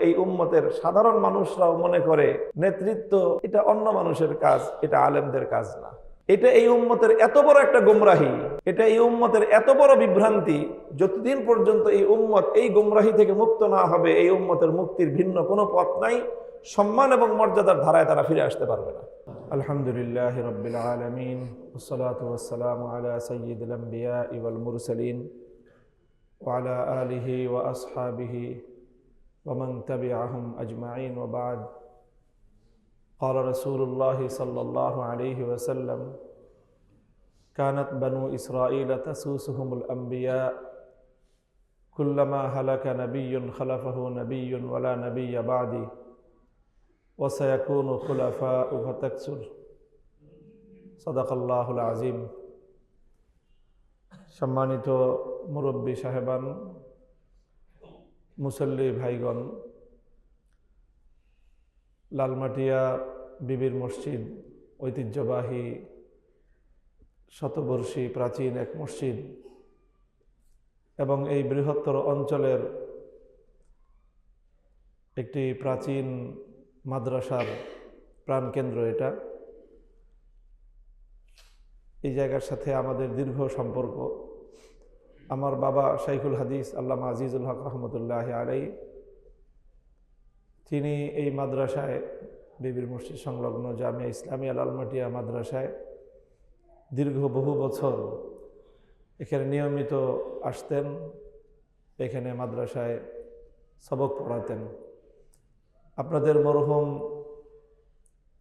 এই উম্মতের সাধারণ মানুষরাও মনে করে নেতৃত্ব এটা অন্য মানুষের কাজ, এটা আলেমদের কাজ না। এটা এই উম্মতের এত বড় একটা গোমরাহি, এটা এই উম্মতের এত বড় বিভ্রান্তি, যতদিন পর্যন্ত এই উম্মত এই গোমরাহি থেকে মুক্ত না হবে, এই উম্মতের মুক্তির ভিন্ন কোনো পথ নাই। সম্মান এবং মর্যাদার ধারায় তারা ফিরে আসতে পারবে না। আলহামদুলিল্লাহি রাব্বিল আলামিন, ওয়াসসালাতু ওয়াসসালামু আলা সাইয়্যিদিল আমবিয়া ওয়াল মুরসালিন ওয়া আলা আলিহি ওয়া আসহাবিহি ওয়া মান তাবিআহুম আজমাইন, ওয়া বা'দ। قال رسول الله صلى الله عليه وسلم: كانت بنو إسرائيل تسوسهم الأنبياء كلما هلك نبي خلفه نبي ولا نبي بعدي وسيكون خلفاء فتكسر صدق الله العظيم। সম্মানিত মুরব্বী সাহেবান, মুসল্লি ভাইগণ, লালমাটিয়া বিবির মসজিদ ঐতিহ্যবাহী শতবর্ষী প্রাচীন এক মসজিদ এবং এই বৃহত্তর অঞ্চলের একটি প্রাচীন মাদ্রাসার প্রাণকেন্দ্র এটা। এই জায়গার সাথে আমাদের দীর্ঘ সম্পর্ক। আমার বাবা শাইখুল হাদিস আল্লামা আজিজুল হক রহমতুল্লাহ আলাইহি, তিনি এই মাদ্রাসায় বিবির মসজিদ সংলগ্ন জামিয়া ইসলামিয়া লালমাটিয়া মাদ্রাসায় দীর্ঘ বহু বছর এখানে নিয়মিত আসতেন, এখানে মাদ্রাসায় সবক পড়াতেন। আপনাদের মরহুম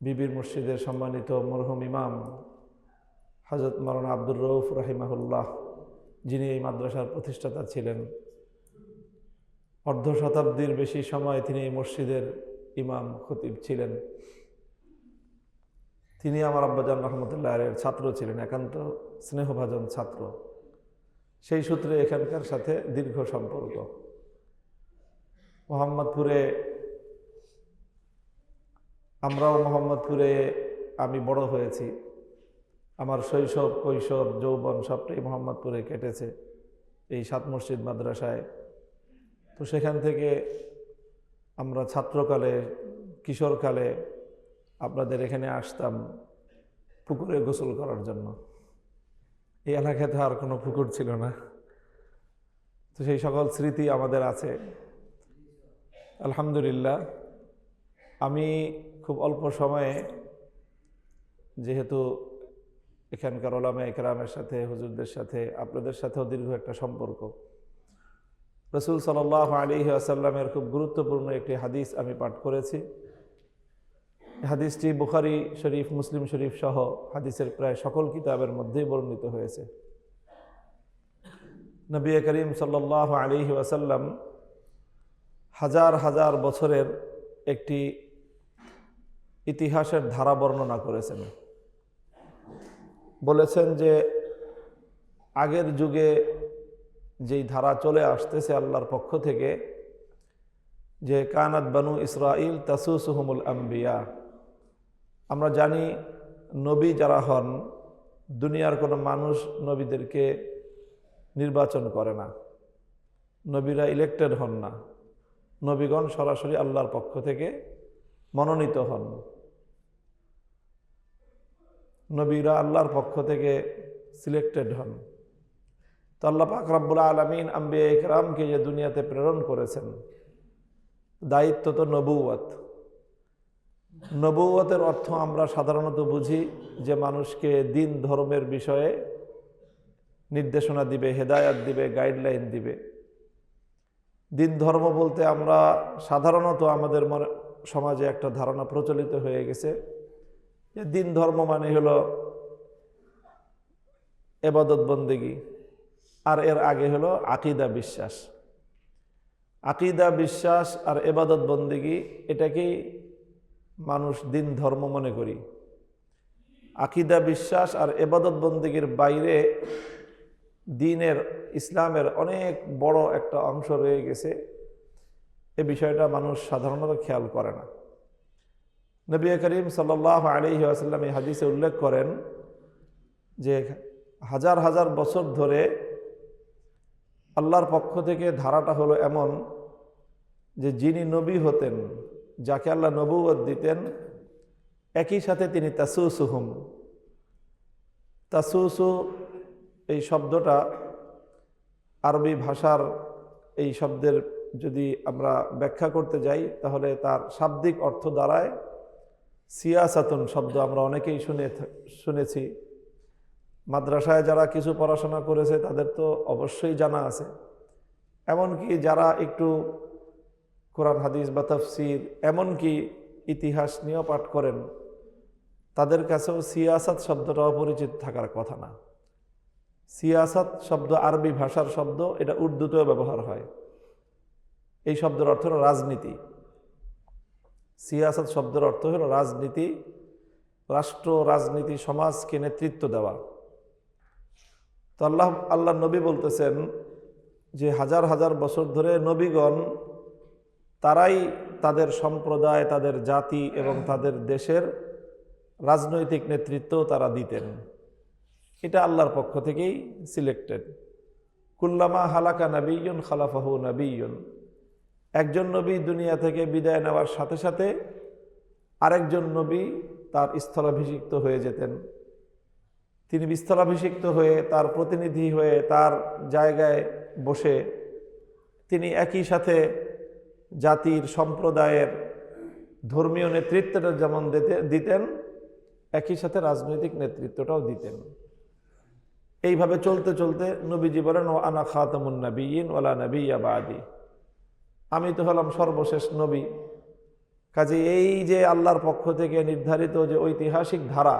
বিবির মসজিদের সম্মানিত মরহুম ইমাম হযরত মাওলানা আব্দুর রউফ রাহিমাহুল্লাহ, যিনি এই মাদ্রাসার প্রতিষ্ঠাতা ছিলেন, অর্ধ শতাব্দীর বেশি সময় তিনি এই মসজিদের ইমাম খতিব ছিলেন। তিনি আমার আব্বাজান রহমতুল্লাহ আলাইহির ছাত্র ছিলেন, একান্ত স্নেহভাজন ছাত্র। সেই সূত্রে এখানকার সাথে দীর্ঘ সম্পর্ক। মোহাম্মদপুরে, আমরাও মোহাম্মদপুরে আমি বড় হয়েছি। আমার শৈশব, কৈশোর, যৌবন সবটাই মোহাম্মদপুরে কেটেছে, এই সাত মসজিদ মাদ্রাসায়। তো সেখান থেকে আমরা ছাত্রকালে, কিশোরকালে আপনাদের এখানে আসতাম পুকুরে গোসল করার জন্য। এই এলাকায় তো আর কোনো পুকুর ছিল না, তো সেই সকল স্মৃতি আমাদের আছে আলহামদুলিল্লাহ। আমি খুব অল্প সময়ে, যেহেতু এখানকার উলামা ইকরামের সাথে, হুজুরদের সাথে, আপনাদের সাথেও দীর্ঘ একটা সম্পর্ক, রাসূল সাল্লাল্লাহু আলাইহি ওয়াসাল্লামের খুব গুরুত্বপূর্ণ একটি হাদিস আমি পাঠ করেছি। হাদিসটি বুখারী শরীফ, মুসলিম শরীফ সহ হাদিসের প্রায় সকল কিতাবের মধ্যেই বর্ণিত হয়েছে। নবী করিম সাল্লাল্লাহু আলাইহি ওয়াসাল্লাম হাজার হাজার বছরের একটি ইতিহাসের ধারা বর্ণনা করেছেন। বলেছেন যে আগের যুগে যেই ধারা চলে আসতেছে আল্লাহর পক্ষ থেকে, যে কানাত বানু ইসরাইল তাসুসুহুমুল আম্বিয়া। আমরা জানি নবী যারা হন, দুনিয়ার কোনো মানুষ নবীদেরকে নির্বাচন করে না, নবীরা ইলেক্টেড হন না, নবীগণ সরাসরি আল্লাহর পক্ষ থেকে মনোনীত হন। নবীরা আল্লাহর পক্ষ থেকে সিলেক্টেড হন। তো আল্লাহ পাক রব্বুল আলামিন আম্বিয়া ইকরামকে যে দুনিয়াতে প্রেরণ করেছেন, দায়িত্ব তো নবুয়ত। নবুয়তের অর্থ আমরা সাধারণত বুঝি যে মানুষকে দিন ধর্মের বিষয়ে নির্দেশনা দিবে, হেদায়াত দিবে, গাইডলাইন দিবে। দিন ধর্ম বলতে আমরা সাধারণত আমাদের সমাজে একটা ধারণা প্রচলিত হয়ে গেছে যে দিন ধর্ম মানে হলো ইবাদত বন্দেগী, আর এর আগে হলো আকীদা বিশ্বাস। আকীদা বিশ্বাস আর ইবাদত বন্দেগী এটাকেই মানুষ দিন ধর্ম মনে করি। আকীদা বিশ্বাস আর ইবাদত বন্দেগীর বাইরে দ্বীনের, ইসলামের অনেক বড় একটা অংশ রয়ে গেছে। এই বিষয়টা মানুষ সাধারণত খেয়াল করে না। নবী করিম সাল্লাল্লাহু আলাইহি ওয়াসাল্লাম এই হাদিসে উল্লেখ করেন যে হাজার হাজার বছর ধরে আল্লাহর পক্ষ থেকে ধারাটা হলো এমন যে যিনি নবী হতেন, যাকে আল্লাহ নবুয়ত দিতেন, একই সাথে তিনি তাসুসুহুম, তাসুসু এই শব্দটা আরবি ভাষার এই শব্দের যদি আমরা ব্যাখ্যা করতে যাই তাহলে তার শাব্দিক অর্থ দাঁড়ায় সিয়াসাতুন শব্দ। আমরা অনেকেই শুনেছি, মাদ্রাসায় যারা কিছু পড়াশোনা করেছে তাদের তো অবশ্যই জানা আছে, এমনকি যারা একটু কোরআন হাদিস বা তাফসির এমনকি ইতিহাস নিয়েও পাঠ করেন তাদের কাছেও সিয়াসাত শব্দটা অপরিচিত থাকার কথা না। সিয়াসাত শব্দ আরবি ভাষার শব্দ, এটা উর্দুতেও ব্যবহার হয়। এই শব্দের অর্থ হল রাজনীতি। সিয়াসাত শব্দের অর্থ হল রাজনীতি, রাষ্ট্র, রাজনীতি, সমাজকে নেতৃত্ব দেওয়া। তো আল্লাহ নবী বলতেছেন যে হাজার হাজার বছর ধরে নবীগণ তারাই তাদের সম্প্রদায়, তাদের জাতি এবং তাদের দেশের রাজনৈতিক নেতৃত্ব তারা দিতেন। এটা আল্লাহর পক্ষ থেকেই সিলেক্টেড। কুল্লামা হালাকা নাবিয়্যুন খালাফাহু নাবিয়্যুন, একজন নবী দুনিয়া থেকে বিদায় নেওয়ার সাথে সাথে আরেকজন নবী তার স্থলাভিষিক্ত হয়ে যেতেন। তিনি স্থলাভিষিক্ত হয়ে তার প্রতিনিধি হয়ে তার জায়গায় বসে তিনি একই সাথে জাতির, সম্প্রদায়ের, ধর্মীয় নেতৃত্বটা যেমন দিতেন, একই সাথে রাজনৈতিক নেতৃত্বটাও দিতেন। এইভাবে চলতে চলতে নবীজি বলেন, ও আনা খাতামুন নাবিয়্যিন ওয়ালা নাবিয়্যা বাদি, আমি তো হলাম সর্বশেষ নবী। কাজে এই যে আল্লাহর পক্ষ থেকে নির্ধারিত যে ঐতিহাসিক ধারা,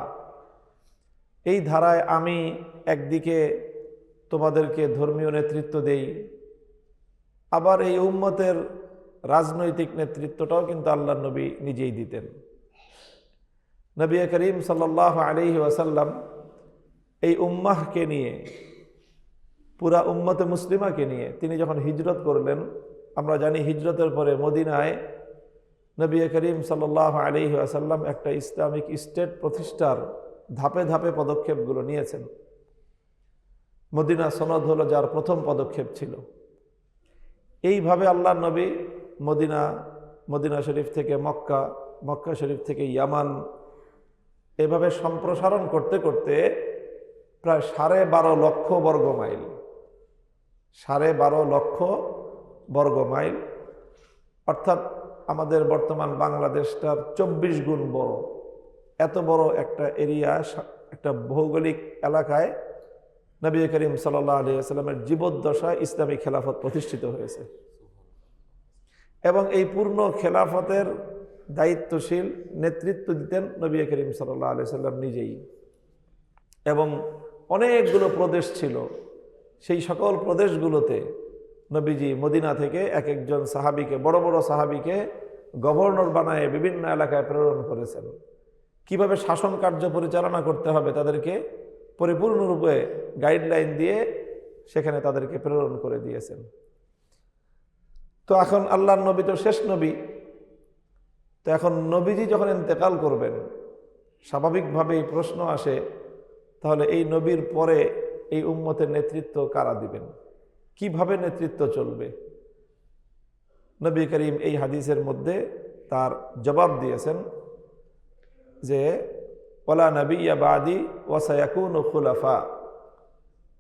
এই ধারায় আমি একদিকে তোমাদেরকে ধর্মীয় নেতৃত্ব দেই, আবার এই উম্মতের রাজনৈতিক নেতৃত্বটাও কিন্তু আল্লাহর নবী নিজেই দিতেন। নবী করিম সাল্লাল্লাহু আলাইহি ওয়াসাল্লাম এই উম্মাহকে নিয়ে, পুরা উম্মতে মুসলিমাকে নিয়ে তিনি যখন হিজরত করলেন, আমরা জানি হিজরতের পরে মদিনায় নবী করিম সাল্লাল্লাহু আলাইহি ওয়াসাল্লাম একটা ইসলামিক স্টেট প্রতিষ্ঠার ধাপে ধাপে পদক্ষেপগুলো নিয়েছেন। মদিনা সনদ হলো যার প্রথম পদক্ষেপ ছিল। এইভাবে আল্লাহর নবী মদিনা শরীফ থেকে মক্কা, মক্কা শরীফ থেকে ইয়ামান, এভাবে সম্প্রসারণ করতে করতে প্রায় 12.5 লক্ষ বর্গ মাইল, 12.5 লক্ষ বর্গ মাইল, অর্থাৎ আমাদের বর্তমান বাংলাদেশটার 24 গুণ বড়, এত বড় একটা এরিয়া, একটা ভৌগোলিক এলাকায় নবী করিম সাল্লাল্লাহু আলাইহি ওয়াসাল্লামের জীবদ্দশায় ইসলামী খেলাফত প্রতিষ্ঠিত হয়েছে। এবং এই পূর্ণ খেলাফতের দায়িত্বশীল নেতৃত্ব দিতেন নবী করিম সাল্লাল্লাহু আলাইহি ওয়াসাল্লাম নিজেই। এবং অনেকগুলো প্রদেশ ছিল, সেই সকল প্রদেশগুলোতে নবীজি মদিনা থেকে এক একজন সাহাবীকে, বড় বড় সাহাবীকে গভর্নর বানায় বিভিন্ন এলাকায় প্রেরণ করেছেন। কিভাবে শাসন কার্য পরিচালনা করতে হবে তাদেরকে পরিপূর্ণরূপে গাইডলাইন দিয়ে সেখানে তাদেরকে প্রেরণ করে দিয়েছেন। তো এখন আল্লাহর নবী তো শেষ নবী, তো এখন নবীজি যখন ইন্তেকাল করবেন, স্বাভাবিকভাবেই প্রশ্ন আসে, তাহলে এই নবীর পরে এই উম্মতের নেতৃত্ব কারা দিবেন, কিভাবে নেতৃত্ব চলবে? নবী করিম এই হাদিসের মধ্যে তার জবাব দিয়েছেন যে ওয়ালা নাবিয়্যা বাদি ওয়া সায়াকুনু খুলাফা,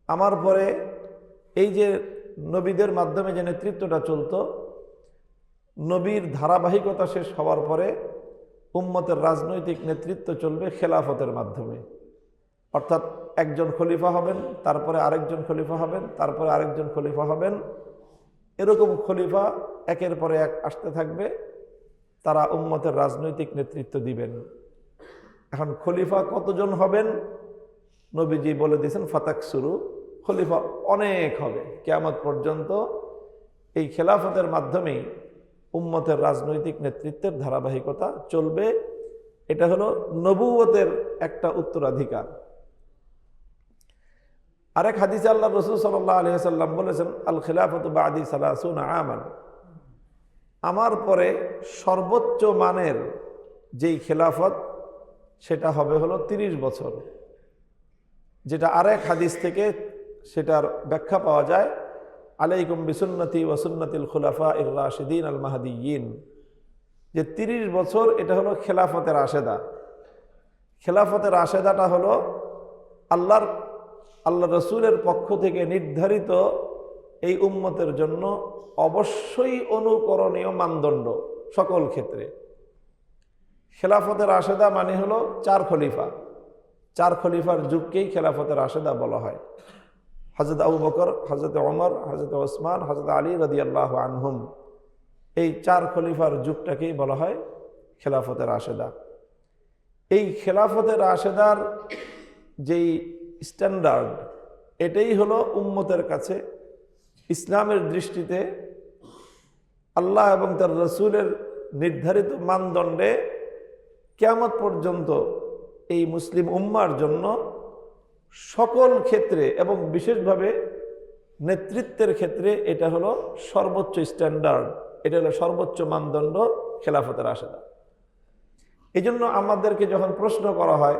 আমার পরে এই যে নবীদের মাধ্যমে যে নেতৃত্বটা চলতো, নবীর ধারাবাহিকতা শেষ হওয়ার পরে উম্মতের রাজনৈতিক নেতৃত্ব চলবে খেলাফতের মাধ্যমে। অর্থাৎ একজন খলিফা হবেন, তারপরে আরেকজন খলিফা হবেন, তারপরে আরেকজন খলিফা হবেন, এরকম খলিফা একের পরে এক আসতে থাকবে, তারা উম্মতের রাজনৈতিক নেতৃত্ব দিবেন। এখন খলিফা কতজন হবেন নবীজি বলে দিয়েছেন, ফাতাক শুরু, খলিফা অনেক হবে, কিয়ামত পর্যন্ত এই খেলাফতের মাধ্যমেই উম্মতের রাজনৈতিক নেতৃত্বের ধারাবাহিকতা চলবে। এটা হলো নবুয়তের একটা উত্তরাধিকার। আরেক হাদিসে আল্লাহ রাসূল সাল্লাল্লাহু আলাইহি ওয়াসাল্লাম বলেছেন, আল খিলাফাতু বাদি 30 আমান, আমার পরে সর্বোচ্চ মানের যেই খেলাফত সেটা হবে হলো 30 বছর, যেটা আরেক হাদিস থেকে সেটার ব্যাখ্যা পাওয়া যায়, আলাইকুম বিসুন্নতি ওয়া সুন্নাতিল খুলাফাইর রাশিদিন আল মাহদিয়্যিন, যে 30 বছর এটা হলো খেলাফতের রাশেদা। খেলাফতের রাশেদাটা হলো আল্লাহ রসুলের পক্ষ থেকে নির্ধারিত এই উম্মতের জন্য অবশ্যই অনুকরণীয় মানদণ্ড সকল ক্ষেত্রে। খেলাফতের রাশেদা মানে হলো 4 খলিফা। 4 খলিফার যুগকেই খেলাফতের রাশেদা বলা হয়। হযরত আবু বকর, হযরত ওমর, হযরত ওসমান, হযরত আলী রাদিয়াল্লাহু আনহুম, এই 4 খলিফার যুগটাকেই বলা হয় খেলাফতের রাশেদা। এই খেলাফতের রাশেদার যেই স্ট্যান্ডার্ড, এটাই হলো উম্মতের কাছে ইসলামের দৃষ্টিতে আল্লাহ এবং তার রসুলের নির্ধারিত মানদণ্ডে কিয়ামত পর্যন্ত এই মুসলিম উম্মার জন্য সকল ক্ষেত্রে এবং বিশেষভাবে নেতৃত্বের ক্ষেত্রে এটা হলো সর্বোচ্চ স্ট্যান্ডার্ড, এটা হলো সর্বোচ্চ মানদণ্ড খেলাফতের রাশেদা। এই জন্য আমাদেরকে যখন প্রশ্ন করা হয়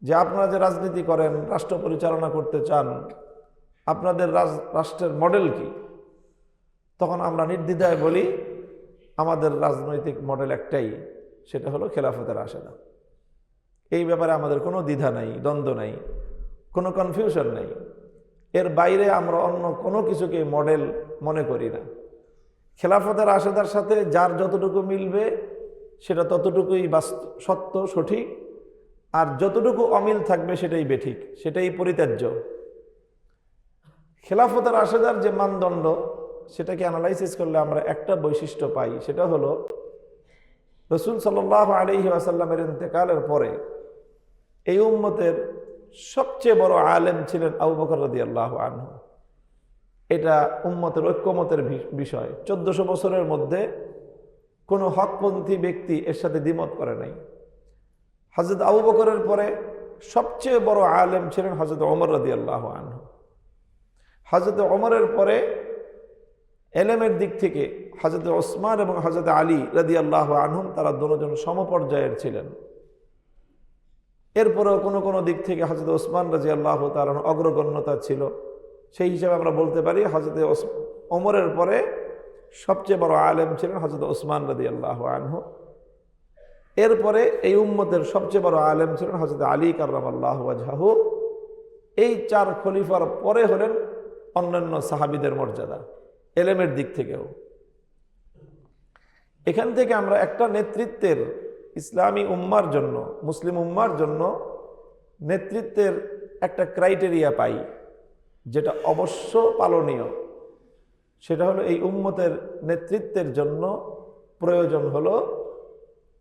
যে আপনারা যে রাজনীতি করেন, রাষ্ট্র পরিচালনা করতে চান, আপনাদের রাষ্ট্রের মডেল কি, তখন আমরা নির্দ্বিধায় বলি আমাদের রাজনৈতিক মডেল একটাই, সেটা হলো খেলাফতের রাশেদা। এই ব্যাপারে আমাদের কোনো দ্বিধা নাই, দ্বন্দ্ব নাই, কোনো কনফিউশন নেই। এর বাইরে আমরা অন্য কোনো কিছুকে মডেল মনে করি না। খেলাফতের রাশেদার সাথে যার যতটুকু মিলবে সেটা ততটুকুই সত্য, সঠিক, আর যতটুকু অমিল থাকবে সেটাই বেঠিক, সেটাই পরিত্যাজ্য। খেলাফতের রাশেদার যে মানদণ্ড, সেটাকে অ্যানালাইসিস করলে আমরা একটা বৈশিষ্ট্য পাই, সেটা হলো রাসূল সাল্লাল্লাহু আলাইহি ওয়াসাল্লামের ইন্তেকালের পরে এই উম্মতের সবচেয়ে বড় আলেম ছিলেন আবু বকর রাদিয়াল্লাহু আনহু। এটা উম্মতের ঐক্যমতের বিষয়। 1400 বছরের মধ্যে কোনো হকপন্থী ব্যক্তি এর সাথে দ্বিমত করে নাই। হযরত আবু বকরের পরে সবচেয়ে বড় আলেম ছিলেন হযরত ওমর রাদিয়াল্লাহু আনহু। হযরত ওমরের পরে এলেমের দিক থেকে হযরত ওসমান এবং হযরত আলী রাদিয়াল্লাহু আনহুম, তারা দুজন সমপর্যায়ের ছিলেন। এরপরেও কোনো কোনো দিক থেকে হযরত ওসমান রাদিয়াল্লাহু তাআলা অগ্রগণ্যতা ছিল। সেই হিসাবে আমরা বলতে পারি হযরত ওমরের পরে সবচেয়ে বড় আলেম ছিলেন হযরত ওসমান রাদিয়াল্লাহু আনহু। এরপরে এই উম্মতের সবচেয়ে বড় আলেম ছিলেন হযরত আলী কাররামাল্লাহু ওয়াজহাহু। এই 4 খলিফার পরে হলেন অন্যান্য সাহাবীদের মর্যাদা এলেমের দিক থেকেও। এখান থেকে আমরা একটা নেতৃত্বের, ইসলামী উম্মার জন্য, মুসলিম উম্মার জন্য নেতৃত্বের একটা ক্রাইটেরিয়া পাই, যেটা অবশ্য পালনীয়। সেটা হলো এই উম্মতের নেতৃত্বের জন্য প্রয়োজন হলো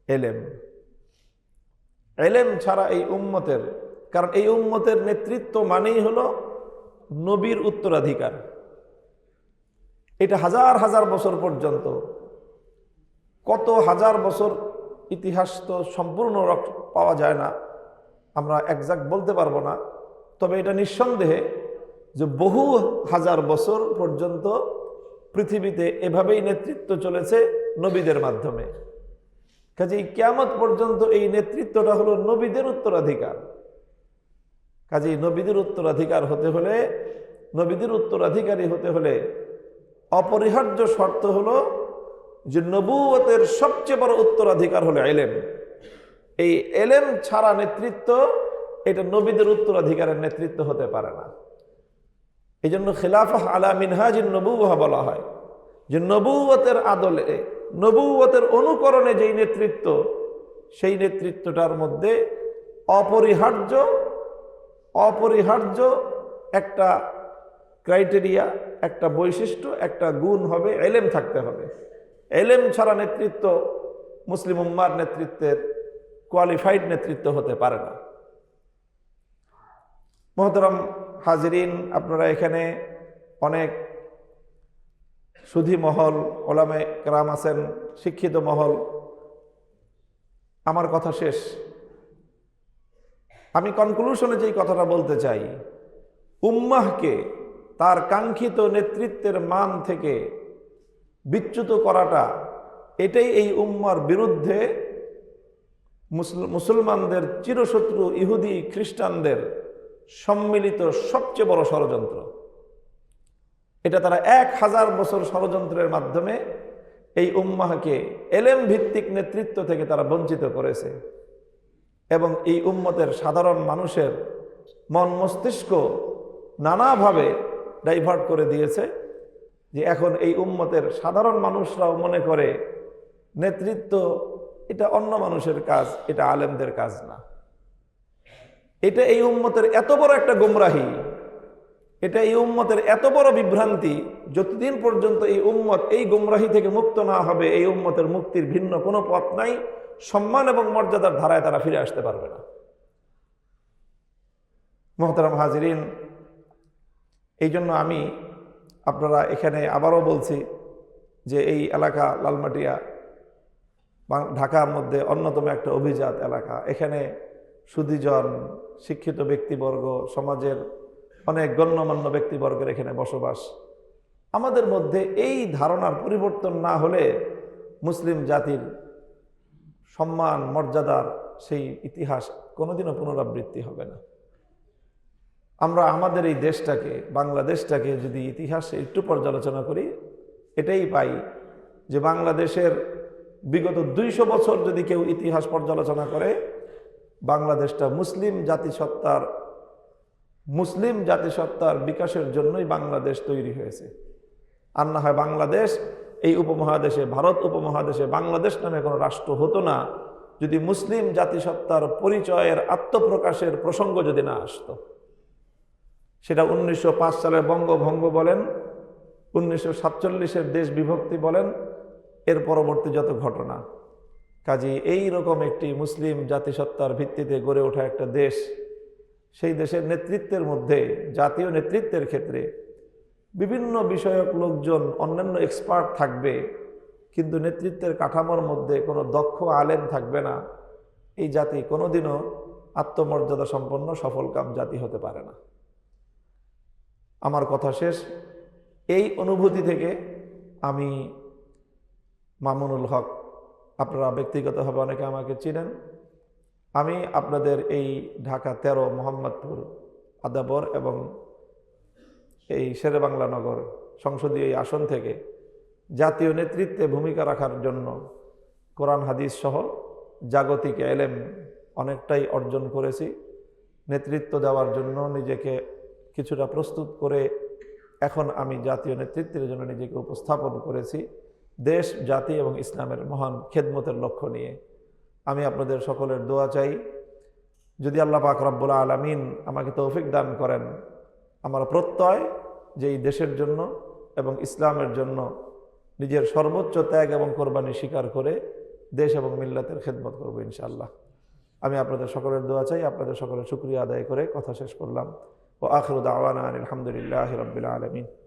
এলেম। এলেম ছাড়া এই উম্মতের, কারণ এই উম্মতের নেতৃত্ব মানেই হলো নবীর উত্তরাধিকার। এটা হাজার হাজার বছর পর্যন্ত, কত হাজার বছর ইতিহাস তো সম্পূর্ণ পাওয়া যায় না, আমরা একজাক্ট বলতে পারবো না। তবে এটা নিঃসন্দেহে যে বহু হাজার বছর পর্যন্ত পৃথিবীতে এভাবেই নেতৃত্ব চলেছে নবীদের মাধ্যমে। কাজেই কিয়ামত পর্যন্ত এই নেতৃত্বটা হলো নবীদের উত্তরাধিকার। কাজেই নবীদের উত্তরাধিকার হতে হলে, নবীদের উত্তরাধিকারী হতে হলে অপরিহার্য শর্ত হলো যে নবুয়তের সবচেয়ে বড় উত্তরাধিকার হলো এলেম। এই এলেম ছাড়া নেতৃত্ব, এটা নবীদের উত্তরাধিকারের নেতৃত্ব হতে পারে না। এই জন্য খিলাফাহ আলা মিনহাজিন নবুওয়াহ বলা হয়, যে নবুয়তের আদলে, নবুয়তের অনুকরণে যেই নেতৃত্ব, সেই নেতৃত্বটার মধ্যে অপরিহার্য একটা ক্রাইটেরিয়া, একটা বৈশিষ্ট্য, একটা গুণ হবে, এলেম থাকতে হবে। এলেম ছাড়া নেতৃত্ব মুসলিম উম্মার নেতৃত্বের কোয়ালিফাইড নেতৃত্ব হতে পারে না। মোহতারাম হাজিরিন, আপনারা এখানে অনেক সুধী মহল, ওলামে কেরাম আছেন, শিক্ষিত মহল। আমার কথা শেষ। আমি কনক্লুশনে যেই কথাটা বলতে চাই, উম্মাহকে তার কাঙ্ক্ষিত নেতৃত্বের মান থেকে বিচ্যুত করাটা, এটাই এই উম্মার বিরুদ্ধে মুসলমানদের চিরশত্রু ইহুদি খ্রিস্টানদের সম্মিলিত সবচেয়ে বড় ষড়যন্ত্র। এটা তারা 1000 বছর ষড়যন্ত্রের মাধ্যমে এই উম্মাহকে এলেম ভিত্তিক নেতৃত্ব থেকে তারা বঞ্চিত করেছে এবং এই উম্মতের সাধারণ মানুষের মন মস্তিষ্ক নানাভাবে ডাইভার্ট করে দিয়েছে যে এখন এই উম্মতের সাধারণ মানুষরাও মনে করে নেতৃত্ব এটা অন্য মানুষের কাজ, এটা আলেমদের কাজ না। এটা এই উম্মতের এত বড় একটা গোমরাহি, এটা এই উম্মতের এত বড় বিভ্রান্তি, যতদিন পর্যন্ত এই উম্মত এই গোমরাহি থেকে মুক্ত না হবে এই উম্মতের মুক্তির ভিন্ন কোনো পথ নাই। সম্মান এবং মর্যাদার ধারায় তারা ফিরে আসতে পারবে না। মোহতারাম হাজিরিন, এই জন্য আমি আপনারা এখানে আবারও বলছি যে এই এলাকা লালমাটিয়া ঢাকার মধ্যে অন্যতম একটা অভিজাত এলাকা। এখানে সুধীজন, শিক্ষিত ব্যক্তিবর্গ, সমাজের অনেক গণ্যমান্য ব্যক্তিবর্গের এখানে বসবাস। আমাদের মধ্যে এই ধারণার পরিবর্তন না হলে মুসলিম জাতির সম্মান মর্যাদার সেই ইতিহাস কোনোদিনও পুনরাবৃত্তি হবে না। আমরা আমাদের এই দেশটাকে, বাংলাদেশটাকে যদি ইতিহাসে একটু পর্যালোচনা করি, এটাই পাই যে বাংলাদেশের বিগত 200 বছর যদি কেউ ইতিহাস পর্যালোচনা করে, বাংলাদেশটা মুসলিম জাতিসত্তার বিকাশের জন্যই বাংলাদেশ তৈরি হয়েছে। আর না হয় বাংলাদেশ এই উপমহাদেশে, ভারত উপমহাদেশে বাংলাদেশ নামে কোনো রাষ্ট্র হতো না যদি মুসলিম জাতিসত্তার পরিচয়ের আত্মপ্রকাশের প্রসঙ্গ যদি না আসতো। সেটা 1905 সালের বঙ্গভঙ্গ বলেন, 1947-এর দেশ বিভক্তি বলেন, এর পরবর্তী যত ঘটনা। কাজী এই রকম একটি মুসলিম জাতিসত্তার ভিত্তিতে গড়ে ওঠা একটা দেশ, সেই দেশের নেতৃত্বের মধ্যে, জাতীয় নেতৃত্বের ক্ষেত্রে বিভিন্ন বিষয়ক লোকজন, অন্যান্য এক্সপার্ট থাকবে, কিন্তু নেতৃত্বের কাঠামোর মধ্যে কোনো দক্ষ আলেম থাকবে না। এই জাতি কোনোদিনও আত্মমর্যাদা সম্পন্ন সফলকাম জাতি হতে পারে না। আমার কথা শেষ। এই অনুভূতি থেকে আমি মামুনুল হক, আপনারা ব্যক্তিগতভাবে অনেকে আমাকে চিনেন, আমি আপনাদের এই ঢাকা 13 মোহাম্মদপুর আদাবর এবং এই শেরেবাংলা নগর সংসদীয় এই আসন থেকে জাতীয় নেতৃত্বে ভূমিকা রাখার জন্য কোরআন হাদিস সহ জাগতিক এলেম অনেকটাই অর্জন করেছি। নেতৃত্ব দেওয়ার জন্য নিজেকে কিছুটা প্রস্তুত করে এখন আমি জাতীয় নেতৃত্বের জন্য নিজেকে উপস্থাপন করেছি, দেশ, জাতি এবং ইসলামের মহান খেদমতের লক্ষ্য নিয়ে। আমি আপনাদের সকলের দোয়া চাই, যদি আল্লাহ পাক রব্বুল আলামিন আমাকে তৌফিক দান করেন, আমার প্রত্যয় যে এই দেশের জন্য এবং ইসলামের জন্য নিজের সর্বোচ্চ ত্যাগ এবং কোরবানি স্বীকার করে দেশ এবং মিল্লাতের খেদমত করব ইনশাআল্লাহ। আমি আপনাদের সকলের দোয়া চাই, আপনাদের সকলের শুকরিয়া আদায় করে কথা শেষ করলাম। ও আখিরু দাওয়ানা আলহামদুলিল্লাহি রাব্বিল আলামিন।